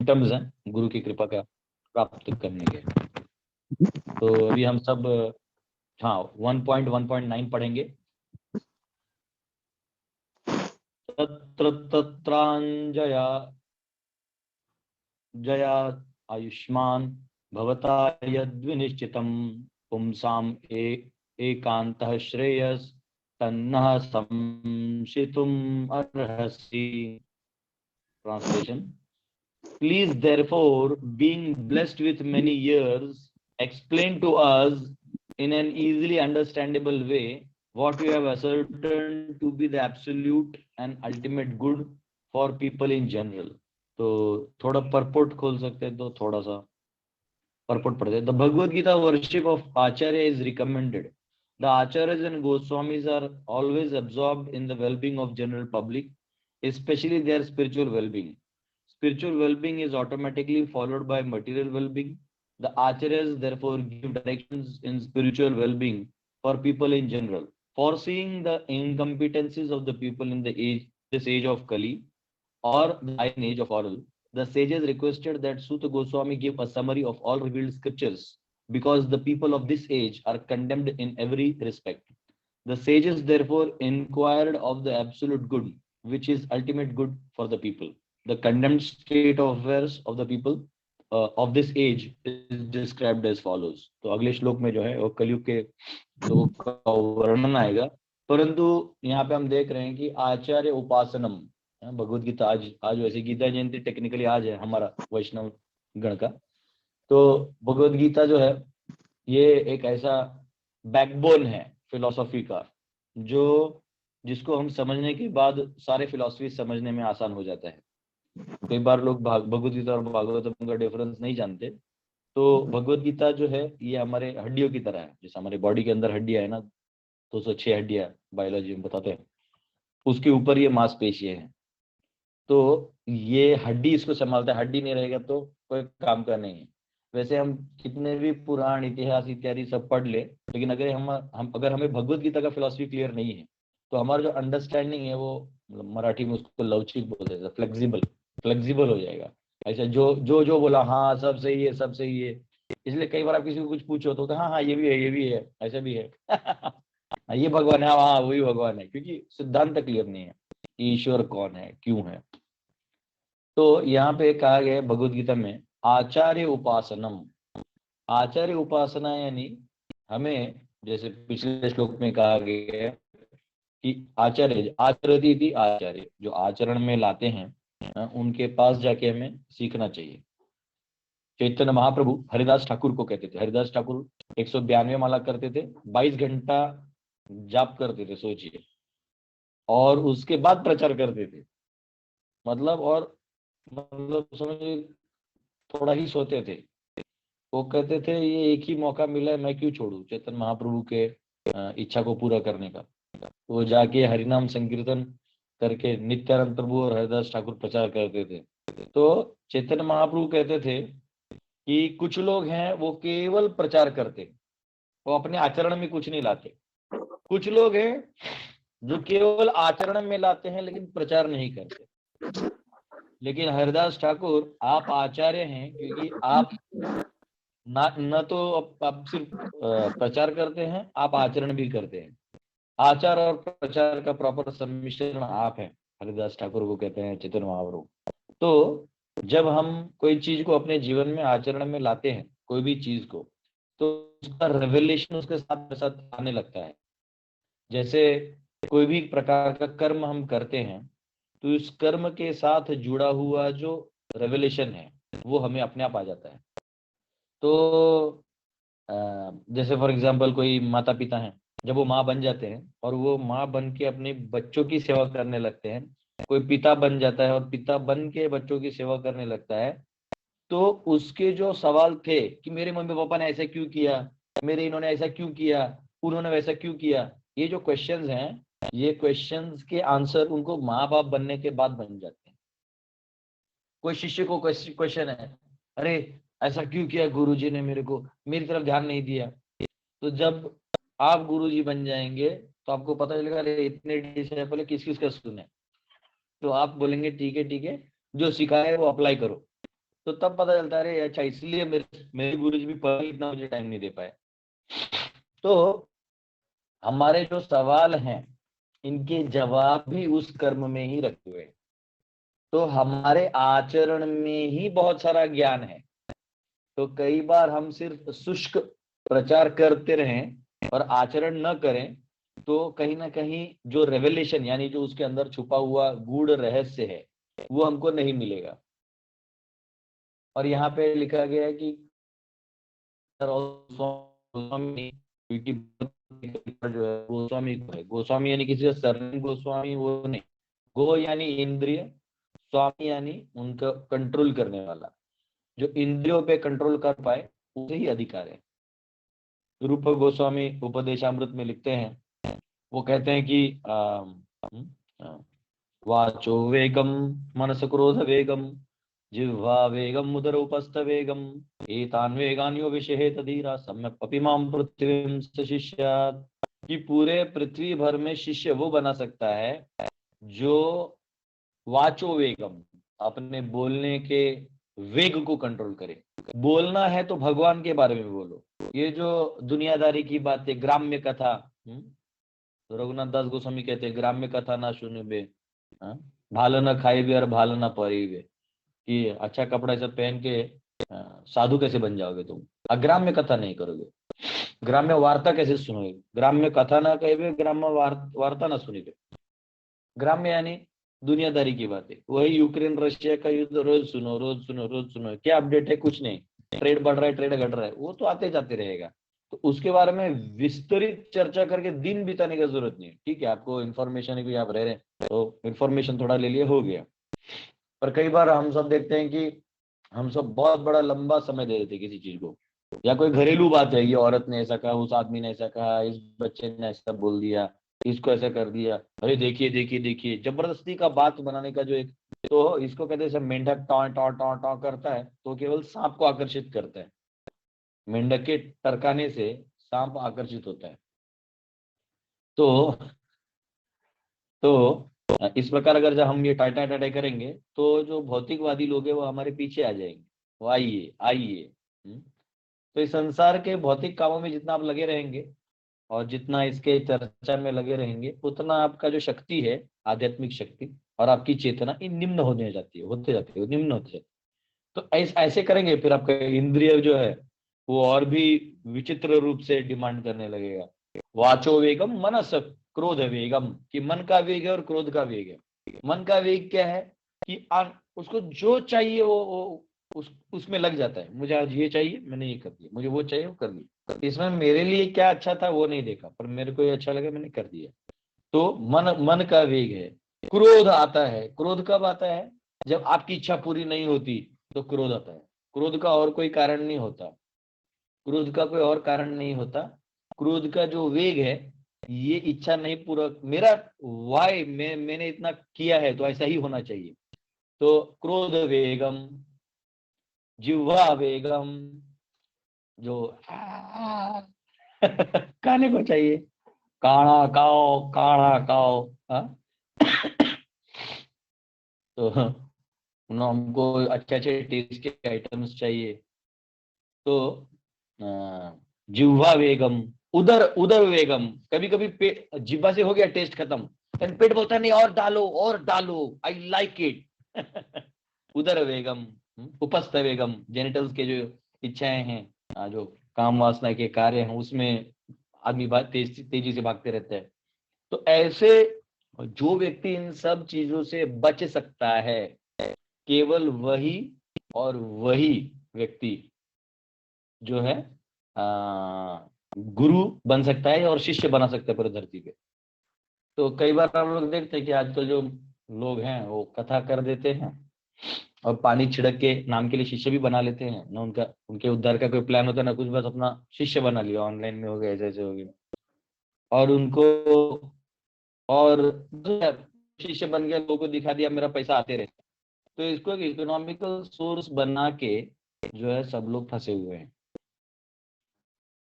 Symptoms हैं गुरु की कृपा का प्राप्त करने के। तो अभी हम सब 1.1.9 पढ़ेंगे। तत्र तत्रांजया जया आयुष्मान भवता यद्विनिश्चितं पुंसाम् एकान्तः श्रेयस तन्नः संशितुम् अर्हसि। Translation: Please therefore, being blessed with many years, explain to us in an easily understandable way what you have ascertained to be the absolute and ultimate good for people in general. तो थोड़ा purport खोल सकते हैं तो थोड़ा सा purport पढ़ते हैं। The Bhagavad Gita worship of Acharya is recommended. The Acharyas and Goswamis are always absorbed in the well-being of general public, especially their spiritual well-being. Spiritual well-being is automatically followed by material well-being. The Acharyas therefore give directions in spiritual well-being for people in general. Foreseeing the incompetencies of the people in this age of Kali or the iron age of oral, the sages requested that Suta Goswami give a summary of all revealed scriptures, because the people of this age are condemned in every respect. The sages therefore inquired of the absolute good, which is ultimate good for the people. The condemned state of affairs of the people of this age is described as follows. तो अगले श्लोक में जो है वो कलयुग के लोगों का वर्णन आएगा, परंतु यहाँ पे हम देख रहे हैं कि आचार्य उपासनम, भगवत गीता आज वैसे गीता जयंती टेक्निकली आज है हमारा वैष्णव गण का। तो भगवत गीता जो है ये एक ऐसा बैकबोन है फिलॉसफी का, जो जिसको हम समझने के बाद सारे फिलॉसफी समझने में आसान हो जाता है। कई बार लोग भगवत गीता और भागवतम का डिफरेंस नहीं जानते। तो भगवत गीता जो है ये हमारे हड्डियों की तरह है, जैसे हमारे बॉडी के अंदर हड्डियां है ना, 206 हड्डियां बायोलॉजी में बताते हैं, उसके ऊपर ये मांसपेशियां हैं। तो ये हड्डी इसको संभालता है, हड्डी नहीं रहेगा तो कोई काम का नहीं है। वैसे हम कितने भी पुराण इतिहास इत्यादि सब पढ़ ले, लेकिन अगर अगर हमें भगवत गीता का फिलॉसफी क्लियर नहीं है तो हमारा जो अंडरस्टैंडिंग है वो मराठी में उसको लवचिक बोलते हैं, फ्लेक्सिबल हो जाएगा। ऐसा जो बोला हाँ सब सही है सब सही है। इसलिए कई बार आप किसी को कुछ पूछो तो हाँ ये भी है ऐसा भी है ये भगवान है, हाँ वही भगवान है, क्योंकि सिद्धांत क्लियर नहीं है ईश्वर कौन है क्यों है। तो यहाँ पे कहा गया है भगवत गीता में आचार्य उपासनम। आचार्य उपासना यानी हमें, जैसे पिछले श्लोक में कहा गया है कि आचार्य जो आचरण में लाते हैं उनके पास जाके हमें सीखना चाहिए। चैतन्य महाप्रभु हरिदास ठाकुर को कहते थे, हरिदास ठाकुर 192 माला करते थे, 22 घंटा जाप करते थे, सोचिए, और उसके बाद प्रचार करते थे। मतलब समझिए थोड़ा ही सोते थे। वो कहते थे ये एक ही मौका मिला है, मैं क्यों छोड़ू चैतन्य महाप्रभु के इच्छा को पूरा करने का। वो जाके हरिनाम संकीर्तन करके नित्यानंद प्रभु और हरिदास ठाकुर प्रचार करते थे। तो चैतन्य महाप्रभु कहते थे कि कुछ लोग हैं वो केवल प्रचार करते, वो अपने आचरण में कुछ नहीं लाते। कुछ लोग हैं जो केवल आचरण में लाते हैं लेकिन प्रचार नहीं करते। लेकिन हरिदास ठाकुर आप आचार्य हैं, क्योंकि आप न तो आप सिर्फ प्रचार करते हैं, आप आचरण भी करते हैं। आचार और प्रचार का प्रॉपर सम्मिश्रण आप हैं, हरिदास ठाकुर को कहते हैं चैतन्य महाप्रभु। तो जब हम कोई चीज को अपने जीवन में आचरण में लाते हैं, कोई भी चीज को, तो उसका रेवलेशन उसके साथ आने लगता है। जैसे कोई भी प्रकार का कर्म हम करते हैं तो इस कर्म के साथ जुड़ा हुआ जो रेवलेशन है वो हमें अपने आप आ जाता है। तो जैसे फॉर एग्जाम्पल कोई माता पिता हैं, जब वो माँ बन जाते हैं और वो माँ बन के अपने बच्चों की सेवा करने लगते हैं, कोई पिता बन जाता है और पिता बन के बच्चों की सेवा करने लगता है, तो उसके जो सवाल थे कि मेरे मम्मी पापा ने ऐसा क्यों किया, इन्होंने ऐसा क्यों किया, उन्होंने वैसा क्यों किया, ये जो क्वेश्चंस हैं, ये क्वेश्चंस के आंसर उनको माँ बाप बनने के बाद बन जाते हैं। कोई शिष्य को क्वेश्चन है, अरे ऐसा क्यों किया गुरुजी ने, मेरी तरफ ध्यान नहीं दिया। तो जब आप गुरुजी बन जाएंगे तो आपको पता चलेगा अरे इतने डिसाइपल किस का सुने। तो आप बोलेंगे ठीक है जो सिखाया है वो अप्लाई करो। तो तब पता चलता है अरे अच्छा इसलिए मेरे गुरुजी भी पहले इतना मुझे टाइम नहीं दे पाए। तो हमारे जो सवाल हैं इनके जवाब भी उस कर्म में ही रखे हुए हैं। तो हमारे आचरण में ही बहुत सारा ज्ञान है। तो कई बार हम सिर्फ शुष्क प्रचार करते रहें और आचरण न करें तो कहीं ना कहीं जो रेवलेशन यानी जो उसके अंदर छुपा हुआ गूढ़ रहस्य है वो हमको नहीं मिलेगा। और यहाँ पे लिखा गया है कि गोस्वामी, क्योंकि जो है गोस्वामी को है, गोस्वामी यानी किसी का सरनेम गोस्वामी वो नहीं, गो यानी इंद्रिय, स्वामी यानी उनका कंट्रोल करने वाला, जो इंद्रियों पे कंट्रोल कर पाए उसे ही अधिकार है। रूप गोस्वामी उपदेशामृत में लिखते हैं, वो कहते हैं कि वाचो वेगम मनस क्रोध वेगम जिह्वा वेगम उदर उपस्थ वेगम एतान वेगान यो विषहेत धीरा सम्यक पपिमाम पृथ्वीं शिष्यात्। कि पूरे पृथ्वी भर में शिष्य वो बना सकता है जो वाचो वेगम अपने बोलने के वेग को कंट्रोल करे। बोलना है तो भगवान के बारे में बोलो। ये जो दुनियादारी की बातें, ग्राम्य कथा, तो रघुनाथ दास गोस्वामी कहते हैं ग्राम्य कथा ना सुनिबे, भाल न खाइबे और भाल न परिबे, कि अच्छा कपड़ा सब पहन के साधु कैसे बन जाओगे तुम, अग्राम्य कथा नहीं करोगे, ग्राम्य वार्ता कैसे सुनोगे, ग्राम्य कथा ना कहिबे ग्राम्य वार्ता ना सुनिबे। ग्राम्य यानी दुनियादारी की बातें, वही यूक्रेन रशिया का युद्ध रोज सुनो रोज सुनो रोज सुनो, क्या अपडेट है, कुछ नहीं, ट्रेड बढ़ रहा है ट्रेड घट रहा है, वो तो आते जाते रहेगा। तो उसके बारे में विस्तृत चर्चा करके दिन बिताने की जरूरत नहीं है। ठीक है, आपको इन्फॉर्मेशन है कि आप रह रहे हैं तो इन्फॉर्मेशन थोड़ा ले लिए, हो गया। पर कई बार हम सब देखते हैं कि हम सब बहुत बड़ा लंबा समय दे देते किसी चीज को, या कोई घरेलू बात है, ये औरत ने ऐसा कहा, उस आदमी ने ऐसा कहा, इस बच्चे ने ऐसा बोल दिया, इसको ऐसा कर दिया, अरे देखिए देखिए देखिए, जबरदस्ती का बात बनाने का जो एक, तो इसको कहते हैं जब मेंढक टॉ टॉ टॉ टॉ करता है तो केवल सांप को आकर्षित करता है, मेंढक के टरकाने से सांप आकर्षित होता है। तो इस प्रकार अगर जब हम ये टाटा टाटा करेंगे तो जो भौतिकवादी लोग हैं वो हमारे पीछे आ जाएंगे, वो आइए आइए। तो इस संसार के भौतिक कामों में जितना आप लगे रहेंगे और जितना इसके चर्चा में लगे रहेंगे उतना आपका जो शक्ति है, आध्यात्मिक शक्ति और आपकी चेतना इन निम्न होने जाती है, होते जाती है, निम्न होते जाती है। तो ऐसे करेंगे फिर आपका इंद्रिय जो है वो और भी विचित्र रूप से डिमांड करने लगेगा। वाचो वेगम मनस क्रोध वेगम, कि मन का वेग है और क्रोध का वेग है। मन का वेग क्या है कि उसको जो चाहिए वो उसमें लग जाता है, मुझे आज ये चाहिए मैंने ये कर दिया, मुझे वो चाहिए वो कर दिया, इसमें मेरे लिए क्या अच्छा था वो नहीं देखा, पर मेरे को ये अच्छा लगा मैंने कर दिया। तो मन का वेग है। क्रोध आता है, क्रोध कब आता है, जब आपकी इच्छा पूरी नहीं होती तो क्रोध आता है। क्रोध का और कोई कारण नहीं होता, क्रोध का कोई और कारण नहीं होता। क्रोध का जो वेग है, ये इच्छा नहीं पूरा, मेरा वाई मैंने इतना किया है तो ऐसा ही होना चाहिए। तो क्रोध वेगम, जिह्वा वेगम, जो खाने को चाहिए, काढ़ा खाओ काढ़ा खाओ, हाँ? तो हमको अच्छे अच्छे टेस्ट के आइटम्स चाहिए। तो जिह्वा वेगम, उदर उदर वेगम, कभी कभी पेट जिह्वा से हो गया टेस्ट खत्म, फिर पेट बोलता नहीं और डालो आई लाइक इट। उदर वेगम, उपस्थ वेगम, जेनिटल्स के जो इच्छाएं हैं, जो काम वासना के कार्य हैं उसमें आदमी तेजी से भागते रहते हैं। तो ऐसे जो व्यक्ति इन सब चीजों से बच सकता है, केवल वही और वही व्यक्ति जो है गुरु बन सकता है और शिष्य बना सकता है पूरी धरती पे। तो कई बार हम लोग देखते हैं कि आजकल जो लोग हैं वो कथा कर देते हैं और पानी छिड़क के नाम के लिए शिष्य भी बना लेते हैं ना, उनका उनके उद्धार का कोई प्लान होता है ना कुछ, बस अपना शिष्य बना लिया, ऑनलाइन में हो गया, ऐसे ऐसे हो गया, और उनको और शिष्य बन गया, लोगों को दिखा दिया मेरा पैसा आते रहे। तो इसको एक इकोनॉमिकल सोर्स बना के जो है सब लोग फंसे हुए हैं।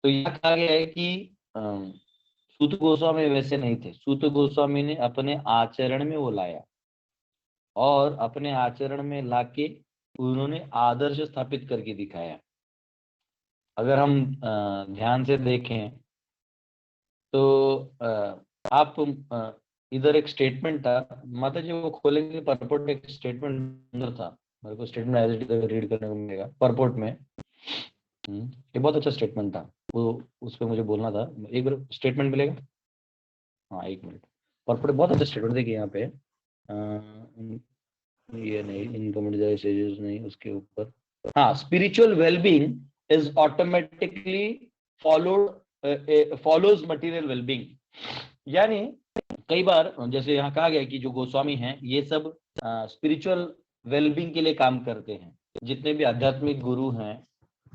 तो यह कहा गया है कि सूत गोस्वामी वैसे नहीं थे, सूत गोस्वामी ने अपने आचरण में वो लाया और अपने आचरण में लाके उन्होंने आदर्श स्थापित करके दिखाया। अगर हम ध्यान से देखें तो आप इधर एक स्टेटमेंट था, माता जी वो खोलेंगे परपोर्ट, एक स्टेटमेंट अंदर था, मेरे को statement as it is read करने को मिलेगा परपोर्ट में। ये बहुत अच्छा स्टेटमेंट था, वो उस पर मुझे बोलना था, एक बार स्टेटमेंट मिलेगा। हाँ एक मिनट, परपोर्ट बहुत अच्छा स्टेटमेंट देखिए यहाँ पे। ये नहीं, इनकम नहीं, उसके ऊपर हाँ, spiritual wellbeing is automatically follows material wellbeing. यानी कई बार जैसे यहाँ कहा गया कि जो गोस्वामी हैं ये सब स्पिरिचुअल वेलबींग के लिए काम करते हैं। जितने भी आध्यात्मिक गुरु हैं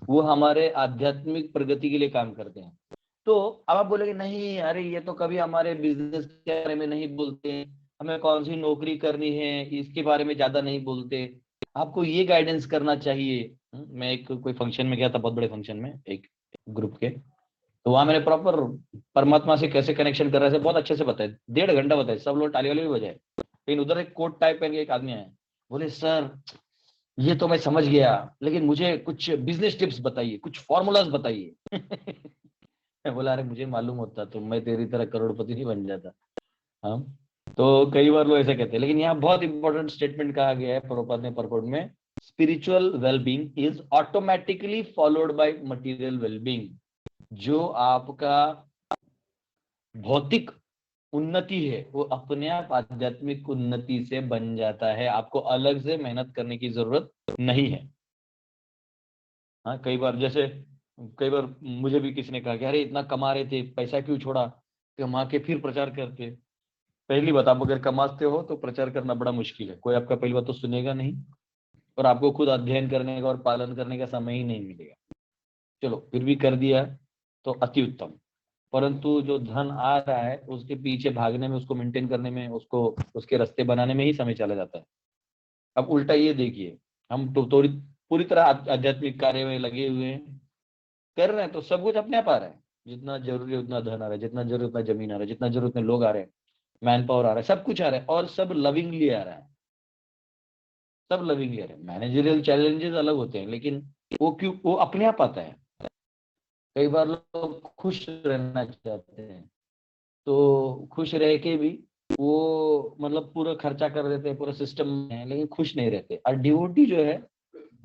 वो हमारे आध्यात्मिक प्रगति के लिए काम करते हैं। तो अब आप बोलेंगे नहीं अरे ये तो कभी हमारे बिजनेस के बारे में नहीं बोलते, हमें कौन सी नौकरी करनी है इसके बारे में ज्यादा नहीं बोलते, आपको ये गाइडेंस करना चाहिए। मैं एक कोई फंक्शन में गया था, बहुत बड़े फंक्शन में एक ग्रुप के, तो वहां मैंने प्रॉपर परमात्मा से कैसे कनेक्शन कर रहे थे बहुत अच्छे से बताया, 1.5 घंटा बताया, सब लोग ताली वाली भी बजाए। लेकिन उधर एक कोट टाइप पहन के एक आदमी आया, बोले सर ये तो मैं समझ गया लेकिन मुझे कुछ बिजनेस टिप्स बताइए, कुछ फॉर्मूलाज बताइए। मैं बोला अरे मुझे मालूम होता तो मैं तेरी तरह करोड़पति नहीं बन जाता। हाँ, तो कई बार लोग ऐसे कहते हैं, लेकिन यहाँ बहुत इंपॉर्टेंट स्टेटमेंट कहा गया है प्रभुपाद ने परपोर्ट में, spiritual wellbeing is automatically followed by material wellbeing. जो आपका भौतिक उन्नति है वो अपने आप आध्यात्मिक उन्नति से बन जाता है, आपको अलग से मेहनत करने की जरूरत नहीं है। हाँ, कई बार मुझे भी किसी ने कहा कि अरे इतना कमा रहे थे पैसा क्यों छोड़ा, कमा के फिर प्रचार करते। पहली बात, आप अगर कमाते हो तो प्रचार करना बड़ा मुश्किल है, कोई आपका पहली बात तो सुनेगा नहीं, और आपको खुद अध्ययन करने का और पालन करने का समय ही नहीं मिलेगा। चलो फिर भी कर दिया तो अति उत्तम, परंतु जो धन आ रहा है उसके पीछे भागने में, उसको मेंटेन करने में, उसको उसके रास्ते बनाने में ही समय चला जाता है। अब उल्टा ये देखिए, हम तो पूरी तरह आध्यात्मिक कार्य में लगे हुए हैं, कर रहे हैं तो सब कुछ अपने आप आ रहा है, जितना जरूरी है उतना धन आ रहा है, जितना जरूरी उतना जमीन आ रहा है, जितना जरूरी उतने लोग आ रहे हैं, मैन पावर आ रहा है, सब कुछ आ रहा है, और सब लविंगली आ रहा है, सब लविंगली आ रहा है। मैनेजरियल चैलेंजेस अलग होते हैं लेकिन वो क्यों, वो अपने आप आता है। कई बार लोग खुश रहना चाहते हैं तो खुश रह के भी वो मतलब पूरा खर्चा कर देते हैं, पूरा सिस्टम है लेकिन खुश नहीं रहते। और डिवोटी जो है,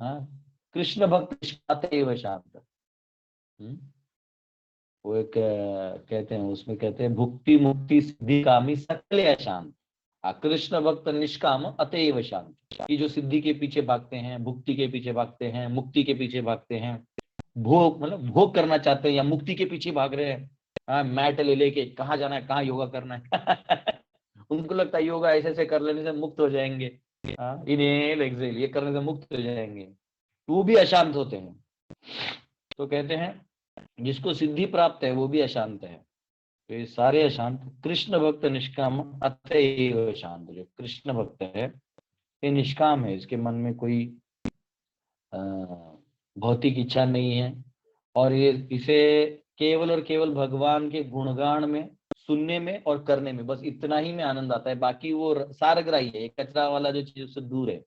हाँ, कृष्ण भक्त निष्पाते एव शांत। हम्म, वो एक कहते हैं, उसमें कहते हैं भुक्ति मुक्ति सिद्धि कामी सकल अशांत, कृष्ण भक्त निष्काम अतएव शांत। कि जो सिद्धि के पीछे भागते हैं, भुक्ति के पीछे भागते हैं, मुक्ति के पीछे भागते हैं, भोग मतलब भोग करना चाहते हैं या मुक्ति के पीछे भाग रहे हैं, हाँ, मैट ले लेके कहाँ जाना है, कहाँ योगा करना है। उनको लगता है योगा ऐसे ऐसे कर लेने से मुक्त हो जाएंगे, हाँ, इनहेल एक्सहेल ये करने से मुक्त हो जाएंगे, वो भी अशांत होते हैं। तो कहते हैं जिसको सिद्धि प्राप्त है वो भी अशांत है। तो ये सारे अशांत, कृष्ण भक्त निष्काम अतएव शांत। जो कृष्ण भक्त है ये निष्काम है, इसके मन में कोई भौतिक इच्छा नहीं है, और ये इसे केवल और केवल भगवान के गुणगान में, सुनने में और करने में, बस इतना ही में आनंद आता है। बाकी वो सारग्राही है, कचरा वाला जो चीज उससे दूर है।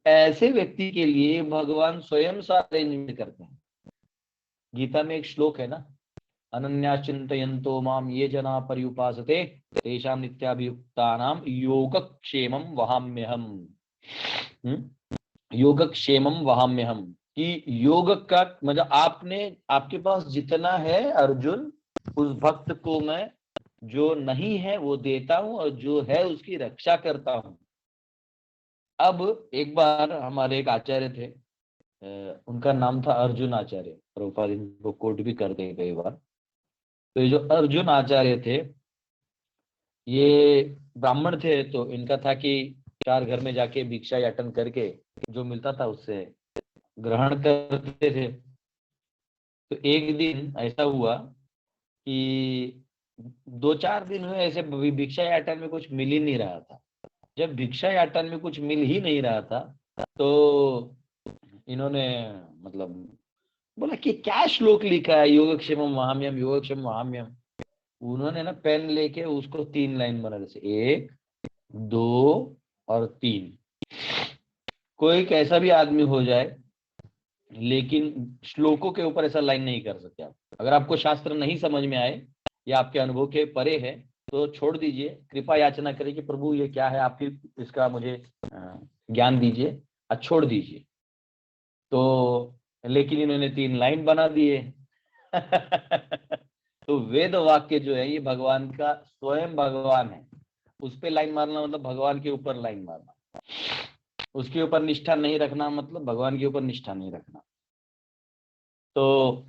ऐसे व्यक्ति के लिए भगवान स्वयं सा अरेंजमेंट करते हैं। गीता में एक श्लोक है ना, अनन्या चिंतयन्तो माम ये जना पर्युपासते तेषां नित्याभियुक्तानां योगक्षेमं वहाम्यहम्। योगक्षेमं वहाम्यहम्, कि योग का मतलब आपने, आपके पास जितना है अर्जुन, उस भक्त को मैं जो नहीं है वो देता हूं और जो है उसकी रक्षा करता हूं। अब एक बार हमारे एक आचार्य थे, उनका नाम था अर्जुन आचार्य, प्रभुपाद इनको कोट भी करते हैं कई बार। तो ये जो अर्जुन आचार्य थे ये ब्राह्मण थे, तो इनका था कि चार घर में जाके भिक्षा याटन करके जो मिलता था उससे ग्रहण करते थे। तो एक दिन ऐसा हुआ कि 2-4 दिन हुए ऐसे भिक्षा याटन में कुछ मिल ही नहीं रहा था। जब भिक्षा याटन में कुछ मिल ही नहीं रहा था तो इन्होंने मतलब बोला कि क्या श्लोक लिखा है, योगक्षेमम वहाम्यम, योगक्षेम वहाम्यम। उन्होंने ना पेन लेके उसको 3 लाइन बना, जैसे 1 2 और 3, कोई कैसा भी आदमी हो जाए, लेकिन श्लोकों के ऊपर ऐसा लाइन नहीं कर सकते आप। अगर आपको शास्त्र नहीं समझ में आए या आपके अनुभव के परे है तो छोड़ दीजिए, कृपा याचना करिए कि प्रभु ये क्या है, आपकी इसका मुझे ज्ञान दीजिए, और छोड़ दीजिए। तो लेकिन इन्होंने 3 लाइन बना दिए। तो वेद वाक्य जो है ये भगवान का, स्वयं भगवान है, उस पे लाइन मारना मतलब भगवान के ऊपर लाइन मारना, उसके ऊपर निष्ठा नहीं रखना मतलब भगवान के ऊपर निष्ठा नहीं रखना। तो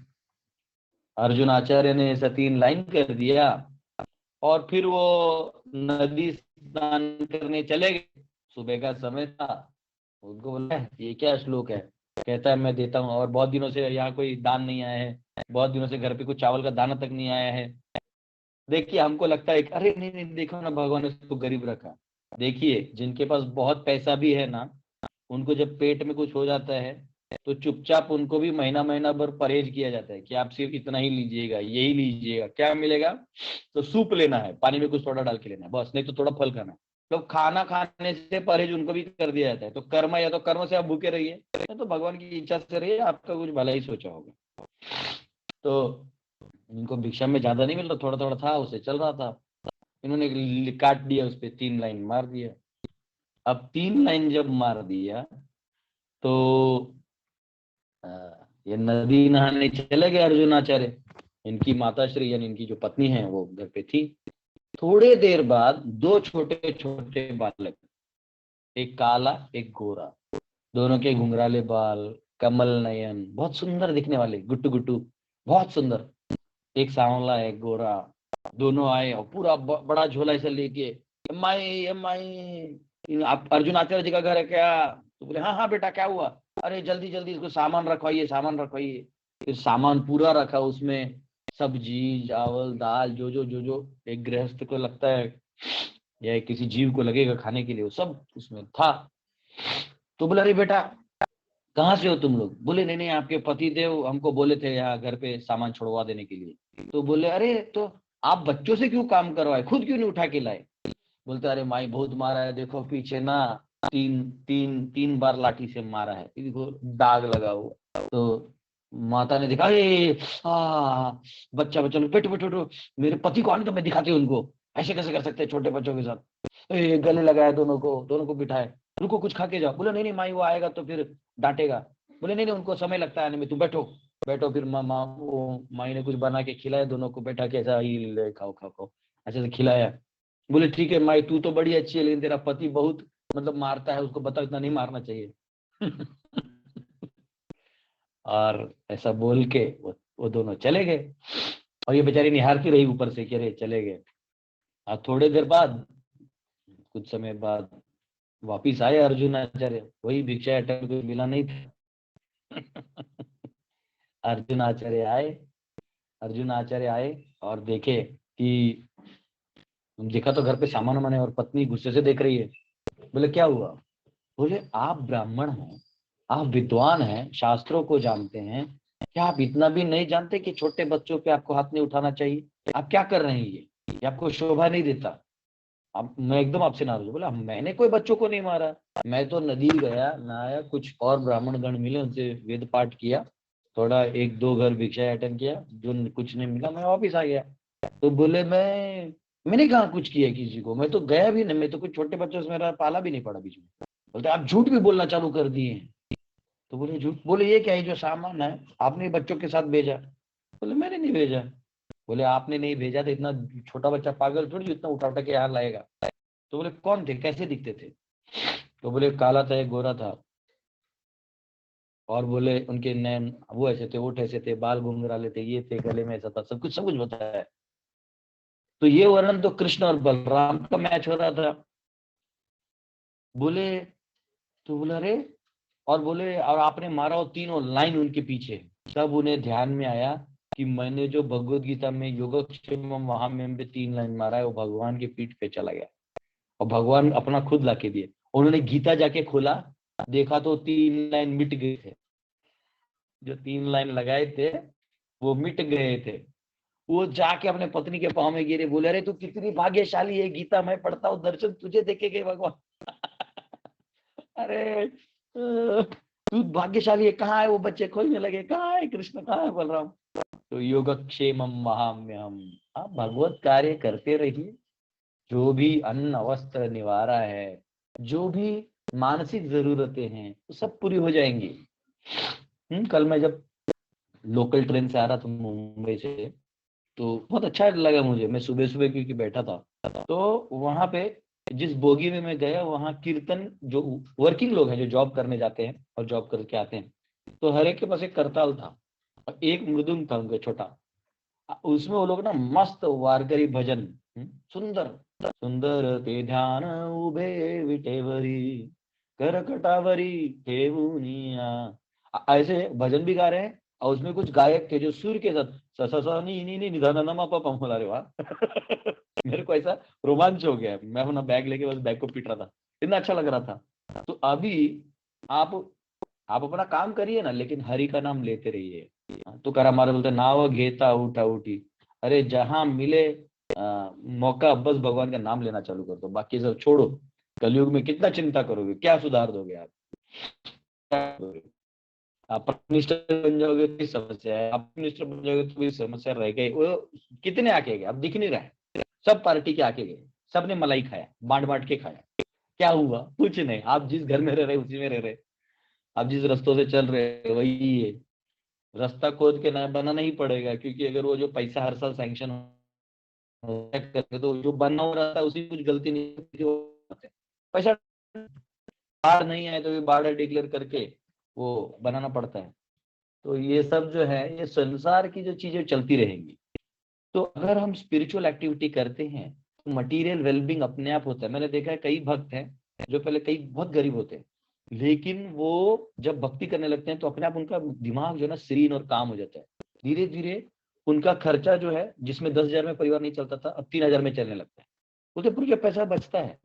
अर्जुन आचार्य ने ऐसा 3 लाइन कर दिया और फिर वो नदी स्नान करने चले गए। सुबह का समय था, उनको बोला ये क्या श्लोक है, कहता है मैं देता हूँ, और बहुत दिनों से यहाँ कोई दान नहीं आया है, बहुत दिनों से घर पे कुछ चावल का दाना तक नहीं आया है। देखिए हमको लगता है कि अरे नहीं नहीं, देखो ना भगवान ने उसको गरीब रखा। देखिए जिनके पास बहुत पैसा भी है ना, उनको जब पेट में कुछ हो जाता है तो चुपचाप उनको भी महीना महीना भर परहेज किया जाता है कि आप सिर्फ इतना ही लीजिएगा, यही लीजिएगा। क्या मिलेगा? तो सूप लेना है, पानी में कुछ थोड़ा डाल के लेना है बस, नहीं तो थोड़ा फल खाना है। तो खाना खाने से परहेज उनको भी कर दिया जाता है। तो कर्म, या तो कर्म से आप भूखे रहिए, या तो भगवान की इच्छा से रहिए, आपका कुछ भला ही सोचा होगा। तो इनको भिक्षा में ज्यादा नहीं मिल रहा, थोड़ा थोड़ा था, उसे चल रहा था। इन्होंने काट दिया, उस पर 3 लाइन मार दिया। अब 3 लाइन जब मार दिया तो ये नदी नहाने चले गए अर्जुनाचार्य। इनकी माता श्री यानी इनकी जो पत्नी है वो घर पे थी। थोड़े देर बाद 2 छोटे छोटे बालक, एक काला एक गोरा, दोनों के घुंघराले बाल, कमल नयन, बहुत सुंदर दिखने वाले, गुट्टू गुट्टू, बहुत सुंदर। एक सांवला एक गोरा, दोनों आए और पूरा बड़ा झोला ऐसे लेके, अम्माई अम्माई, आप अर्जुन आचार्य जी का घर है क्या? तो बोले हाँ हाँ बेटा, क्या हुआ? अरे जल्दी जल्दी इसको सामान रखवाइए, सामान रखवाइए। फिर सामान पूरा रखा, उसमें सब्जी चावल दाल, जो एक गृहस्थ को लगता है या किसी जीव को लगेगा खाने के लिए, वो सब उसमें था। तो बोले अरे बेटा कहाँ से हो तुम लोग? बोले नहीं नहीं, आपके पति देव हमको बोले थे यहाँ घर पे सामान छोड़वा देने के लिए। तो बोले अरे तो आप बच्चों से क्यों काम करवाए, खुद क्यों नहीं उठा के लाए? बोलते अरे माई बहुत मारा है, देखो पीछे ना 3 बार लाठी से मारा है, देखो दाग लगा हुआ। तो माता ने देखा, अरे बच्चा बच्चा बैठो बैठो बैठो, मेरे पति को आने तो मैं दिखाती हूँ उनको, ऐसे कैसे कर सकते हैं छोटे बच्चों के साथ। गले लगाया, दोनों को बिठाए, रुको कुछ खा के जाओ। बोले नहीं नहीं माई, वो आएगा तो फिर डांटेगा। बोले नहीं नहीं, उनको समय लगता है आने में, तुम बैठो बैठो। फिर वो माई ने कुछ बना के खिलाया, दोनों को बैठा के ऐसा ही ले खाओ खाओ खाओ, ऐसे से खिलाया। बोले ठीक है माई, तू तो बड़ी अच्छी है, लेकिन तेरा पति बहुत मतलब मारता है, उसको बताओ इतना नहीं मारना चाहिए। और ऐसा बोल के वो दोनों चले गए, और ये बेचारी निहारती रही ऊपर से कि अरे चले गए। और थोड़े देर बाद, कुछ समय बाद वापिस आए अर्जुन आचार्य, वही भिक्षा अटल को मिला नहीं था। अर्जुन आचार्य आए, अर्जुन आचार्य आए और देखे कि, देखा तो घर पे सामान वामान है और पत्नी गुस्से से देख रही है। बोले क्या हुआ? बोले आप ब्राह्मण हैं, आप विद्वान हैं, शास्त्रों को जानते हैं, क्या आप इतना भी नहीं जानते कि छोटे बच्चों पे आपको हाथ नहीं उठाना चाहिए? आप क्या कर रहे हैं ये आपको शोभा नहीं देता। अब मैं एकदम आपसे नाराज हूं। बोला मैंने कोई बच्चों को नहीं मारा, मैं तो नदी गया नहाया, कुछ और ब्राह्मण गण मिले उनसे वेद पाठ किया, थोड़ा 1-2 घर भिक्षा अटेंड किया, जो कुछ नहीं मिला मैं वापिस आ गया। तो बोले मैंने कहा कुछ किया किसी को, मैं तो गया भी नहीं, मैं तो कुछ छोटे बच्चों से मेरा पाला भी नहीं पड़ा बीच में। बोलते आप झूठ भी बोलना चालू कर दिए हैं। तो बोले झूठ? बोले ये क्या है जो सामान है आपने बच्चों के साथ भेजा? बोले मैंने नहीं भेजा। बोले आपने नहीं भेजा तो इतना छोटा बच्चा पागल थोड़ी इतना उठा उठा के यहाँ लाएगा। तो बोले कौन थे, कैसे दिखते थे? तो बोले काला था एक गोरा था, और बोले उनके नैन वो ऐसे थे, ओठ ऐसे थे, बाल घुंघराले थे, ये थे, गले में ऐसा था, सब कुछ बताया। तो ये वर्णन तो कृष्ण और बलराम का मैच हो रहा था। बोले, तो बोले अरे, और बोले और आपने मारा वो 3 लाइन उनके पीछे। तब उन्हें ध्यान में आया कि मैंने जो भगवत गीता में योगक्षेमम वहां में 3 लाइन मारा है, वो भगवान के पीठ पे चला गया, और भगवान अपना खुद ला के दिए। उन्होंने गीता जाके खोला, देखा तो 3 लाइन मिट गए थे, जो 3 लाइन लगाए थे वो मिट गए थे। वो जाके अपने पत्नी के पाँव में गिरे, बोले अरे तू कितनी भाग्यशाली है, गीता मैं पढ़ता हूँ, दर्शन तुझे देखे गए भगवान। अरे तू भाग्यशाली है, कहाँ है वो बच्चे, खोजने लगे, कहाँ है कृष्ण, कहाँ है बलराम। तो योगक्षेमम वहाम्यहम। आप भगवत कार्य करते रहिए, जो भी अन्न वस्त्र निवारा है, जो भी मानसिक जरूरतें हैं, वो सब पूरी हो जाएंगी। कल मैं जब लोकल ट्रेन से आ रहा था मुंबई से, तो बहुत अच्छा लगा मुझे। मैं सुबह सुबह क्योंकि बैठा था, तो वहां पे जिस बोगी में मैं गया, वहां कीर्तन, जो वर्किंग लोग हैं जो जॉब करने जाते हैं और जॉब करके आते हैं, तो हर एक के पास एक करताल था और एक मृदुंग था उनका छोटा। उसमें वो लोग ना मस्त वारकरी भजन, सुंदर सुंदर ते ध्यान उभे विटेवरी करकटावरी ठेवुनिया, ऐसे भजन भी गा रहे हैं। और उसमें कुछ गायक थे जो सुर के साथ स स स नी नी नी निधा ना मा पा पा बोला रे वाह। मेरे को ऐसा रोमांच हो गया, मैं अपना बैग लेके बस बैग को पीट रहा था, इतना अच्छा लग रहा था। तो अभी आप आप अपना काम करिए ना, लेकिन हरि का नाम लेते रहिए। तो करा हमारे बोलते नाव घेता उठा उठी। अरे जहां मिले मौका, बस भगवान का नाम लेना चालू कर दो, बाकी सब छोड़ो। कलयुग में कितना चिंता करोगे, क्या सुधार दोगे आप। आप मिनिस्टर बन जाओगे तो समस्या है, आप मिनिस्टर बन जाओगे तो भी समस्या रह गई। वो कितने आके गए, अब दिख नहीं रहा है। सब पार्टी के आके गए, सबने मलाई खाया, बांट बांट के खाया। क्या हुआ, कुछ नहीं। आप जिस घर में रह रहे उसी में रह रहे, आप जिस रस्तों से चल रहे वही है। रास्ता खोद के ना बनाना ही पड़ेगा, क्योंकि अगर वो जो पैसा हर साल सैंक्शन करके, तो जो बना हो रहा था उसी कुछ गलती नहीं, पैसा बाढ़ नहीं आए तो भी बाढ़ डिक्लेयर करके वो बनाना पड़ता है। तो ये सब जो है, ये संसार की जो चीजें चलती रहेंगी। तो अगर हम स्पिरिचुअल एक्टिविटी करते हैं तो मटेरियल वेलबींग अपने आप होता है। मैंने देखा है कई भक्त हैं जो पहले कई बहुत गरीब होते हैं, लेकिन वो जब भक्ति करने लगते हैं तो अपने आप उनका दिमाग जो है ना सीरीन और काम हो जाता है। धीरे धीरे उनका खर्चा जो है, जिसमें 10,000 में परिवार नहीं चलता था, अब 3,000 में चलने लगता है। वो तो पूरा पैसा बचता है,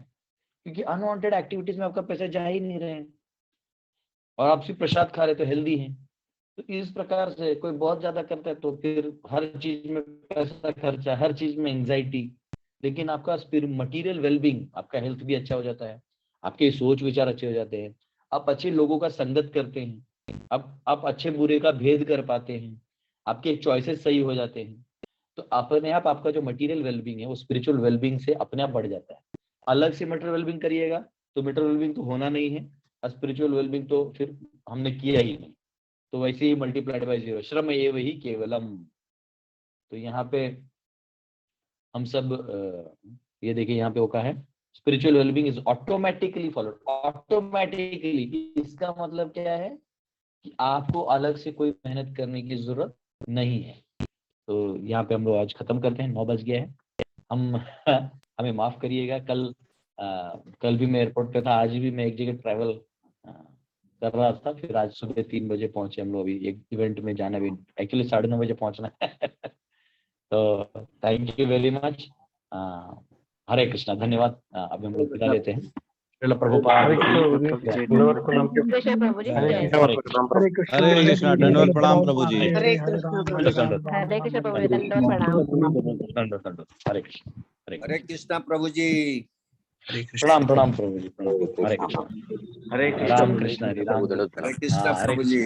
क्योंकि अनवांटेड एक्टिविटीज में आपका पैसा जा ही नहीं रहे हैं और आप सिर्फ प्रसाद खा रहे तो हेल्दी हैं। तो इस प्रकार से कोई बहुत ज्यादा करता है तो फिर हर चीज में पैसा खर्चा, हर चीज में एंजाइटी। लेकिन आपका मटीरियल वेलबींग, आपका हेल्थ भी अच्छा हो जाता है, आपके सोच विचार अच्छे हो जाते हैं, आप अच्छे लोगों का संगत करते हैं, आप अच्छे बुरे का भेद कर पाते हैं, आपके चॉइसेस सही हो जाते हैं। तो अपने आप आपका जो मटीरियल वेलबींग है वो स्पिरिचुअल वेलबींग से अपने आप बढ़ जाता है। अलग से मटेरियल वेलबींग करिएगा तो मटेरियल वेलबींग तो होना नहीं है, और स्पिरिचुअल वेलबींग तो फिर हमने किया ही नहीं। तो वैसे ही मल्टीप्लाइड बाय 0, श्रम एव ही केवलम। तो यहाँ पे हम सब ये देखिए, यहाँ पे वो कहा है spiritual wellbeing is automatically followed. Automatically इसका मतलब क्या है कि आपको अलग से कोई मेहनत करने की जरूरत नहीं है। तो यहाँ पे हम लोग आज खत्म करते हैं, 9 बज गया है। हम हमें माफ करिएगा, कल भी मैं एयरपोर्ट पे था, आज भी मैं एक जगह ट्रैवल कर रहा था, फिर आज सुबह 3 बजे पहुंचे हम लोग। अभी एक इवेंट में जाना, भी एक्चुअली 9:30 बजे पहुंचना है। तो थैंक यू वेरी मच। हरे कृष्णा, धन्यवाद। अभी हम लोग विदा लेते हैं। प्रभुपाद हरे कृष्णा, दंडवत प्रणाम प्रभु जी। हरे कृष्ण प्रभु जी, दंडवत प्रणाम। हरे कृष्ण, हरे कृष्णा प्रभु जी। प्रणाम प्रणाम प्रभु जी, प्रणाम। हरे कृष्ण, हरे राम कृष्ण हरे राम। हरे कृष्णा प्रभु जी।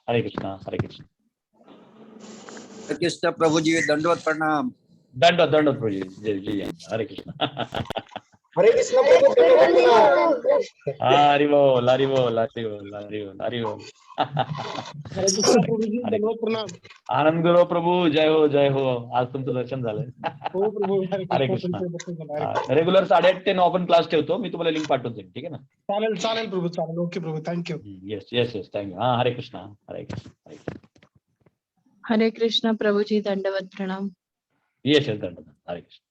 हरे कृष्णा, हरे कृष्ण। हरे कृष्णा प्रभु जी, दंडवत प्रणाम। दंडवत दंडवत प्रभु जी, जय जय। हरे कृष्ण। हरे कृष्ण प्रभु, दंडवत प्रणाम। हरि बोल, हरि बोल, हरि बोल, हरि बोल, हरि बोल। हरे कृष्ण प्रभु जी, दंडवत प्रणाम। आनंद करो प्रभू, जय हो जय हो। आज तुमचं दर्शन झालंय। हो प्रभू, हरे कृष्ण। रेग्युलर 8:30 ते 9 आपण क्लास ठेवतो, मी तुम्हाला लिंक पाठवतो, ठीक आहे ना? चालेल चालेल प्रभू, चालेल। ओके प्रभू, thank you. Yes yes yes, thank you. हाँ, हरे कृष्णा, हरे कृष्ण, हरे कृष्ण। हरे कृष्णा प्रभु जी, दंडवत प्रणाम। येस येस, दंडवत, हरे कृष्ण।